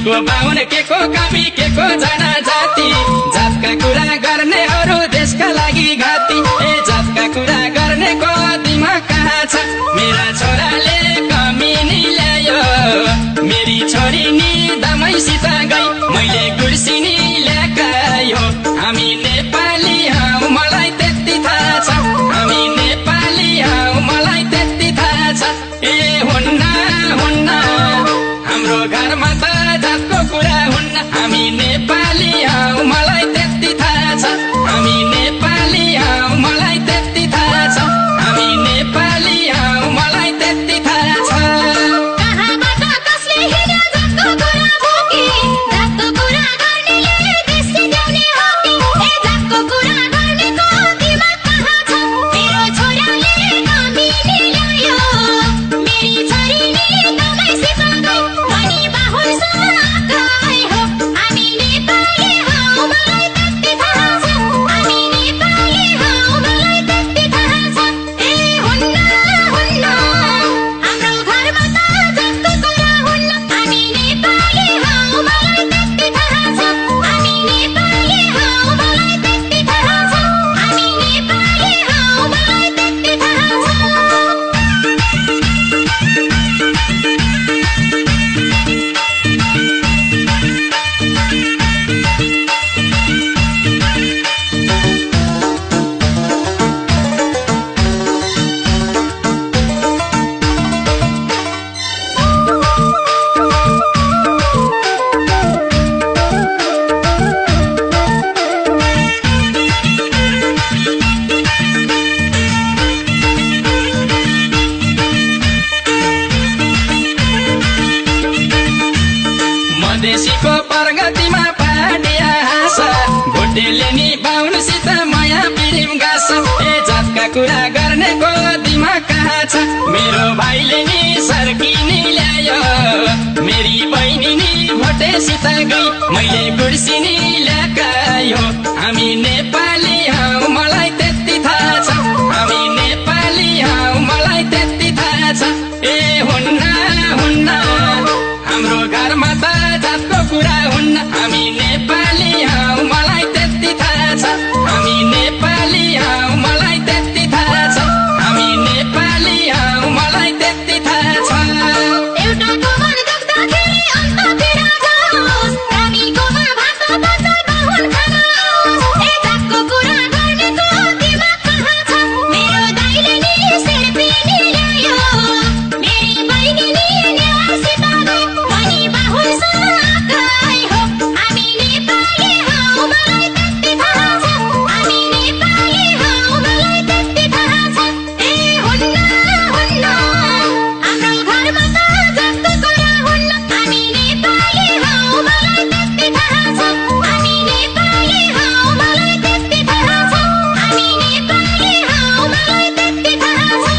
को बाहुन के को कामी के को जनजाति जातका कुरा गर्ने अरू देशका लागि घाती ए जातका कुरा गर्ने को दिमाग कहाँ छ मेरा छोराले कमिनी ल्यायो मेरी छोरी नि दमैसित गई मैले गुर्सिनी ल्याकायो हामी नेपाली हौ मलाई त्यति थाहा छ हामी नेपाली हौ मलाई त्यति थाहा छ ए हुन्न हुन्न हाम्रो घरमा त जातको कुरा हुन्न हामी नेपाली हौ मलाई त्यति थाहा छ हामी नेपाली हौ मलाई त्यति थाहा छ हामी नेपाली हौ मलाई त्यति थाहा छ कहाँबाट कसले हिँड्यो जातको कुरा बोकी जातको कुरा गर्नेले देश सिध्याउने हो कि ए जातको कुरा गर्नेको दिमाग कहाँ छ मेरो छोराले कमिनी ल्यायो मेरी छोरीले दमैसित गई अनि बाहुनसँग गई हो हामी नेपाली हौ मलाई त्यति थाहा छ हामी नेपाली हौ मलाई त्यति थाहा छ ए हुन्न हुन्न हाम्रो घरमा त जातको कुरा हुन्न हामी नेपाली हौ मलाई त्यति थाहा छ हामी नेपाली हौ मलाई त्यति थाहा छ हामी नेपाली हौ मलाई त्यति थाहा छ मधेसीको प्रगतिमा पार्टी हाँस भोटेले नि बाहुनसित माया पिरिम गाँस ए जातका कुरा गर्नेको दिमाग कहाँ छ मेरो भाइले नि सर्किनी ल्यायो मेरी बहिनी नि भोटेसित गई मैले गुर्सिनी ल्याकायो हामी नेपाली हौ मलाई त्यति थाहा छ हामी नेपाली हौ मलाई त्यति थाहा छ ए हुन्न हुन्न हाम्रो घरमा त जातको कुरा हुन्न हामी नेपाली हौ मलाई त्यति थाहा छ हामी नेपाली हौ मलाई त्यति थाहा छ हामी नेपाली हौ मलाई त्यति थाहा छ एउटाको मन दुख्दाखेरि अन्ततिर जाओस् कामीकोमा भात बसाई बाहुन खानुहोस् ए जातको कुरा गर्नेको दिमाग कहाँ छ मेरो दाइले नि सिर्पिनी ल्यायो मेरी बहिनी नि नेवारसित गई अनि बाहुनसँग गई हो हामी नेपाली हौ मलाई त्यति थाहा छ हामी नेपाली हौ मलाई त्यति थाहा छ ए हुन्न हुन्न हाम्रो घरमा त जातको कुरा हुन्न हामी नेपाली हौ मलाई त्यति थाहा छ हामी नेपाली हौ मलाई त्यति थाहा छ हामी नेपाली हौ मलाई त्यति थाहा छ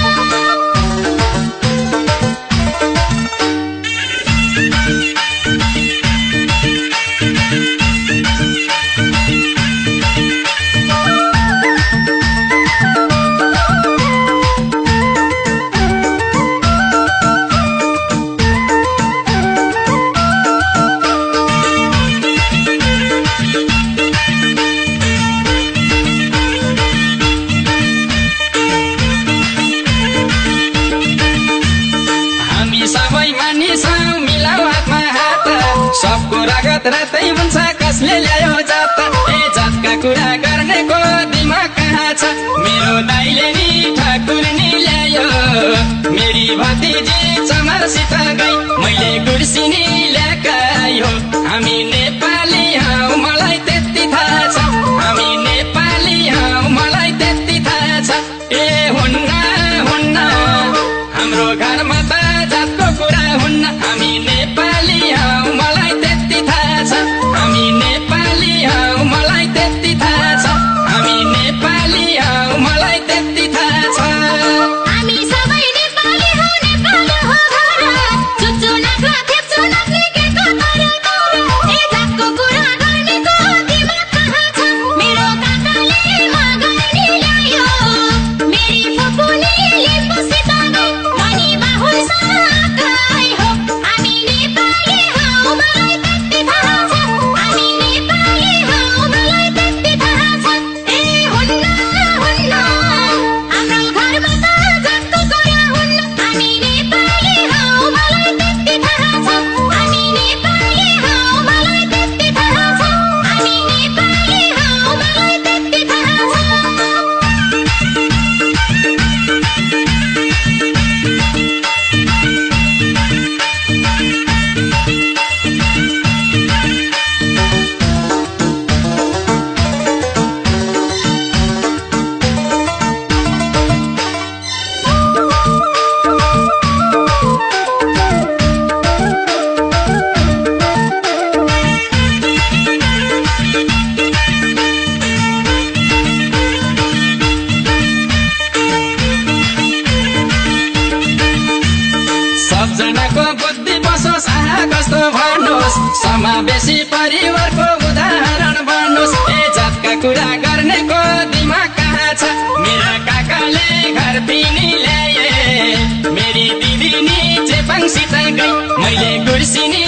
हामी सबै मानिस हौ मिलाऊ हातमा हात सबको रगत रातै हुन्छ कसले ल्यायो जात ए जातका कुरा गर्नेको दिमाग कहाँ छ मेरो दाइले नि ठाकुर नि ल्यायो मेरी भतिजी चमरसित गई मैले गुर्सिनी ल्याकायो हामी नेपाली हौ मलाई त्यति थाहा छ हामी नेपाली हौ मलाई त्यति थाहा छ ए हुन्न हुन्न हाम्रो घरमा त जातको कुरा हुन्न हामी नेपाली हौ मलाई त्यति थाहा छ हामी नेपाली हौ मलाई त्यति थाहा छ हामी नेपाली हौ मलाई त्यति थाहा छ हामी सबै नेपाली हौ नेपाली हो घर चुच्चो नाक्ला थेप्चो नाक्ला बसोस् आहा कस्तो भन्नुहोस् समावेशी परिवारको उदाहरण भन्नुहोस् ए जातका कुरा गर्नेको दिमाग कहाँ छ मेरा काकाले घर पिनी ल्याए मेरी दिदी नि चेपाङसित गई मैले गुर्सिनी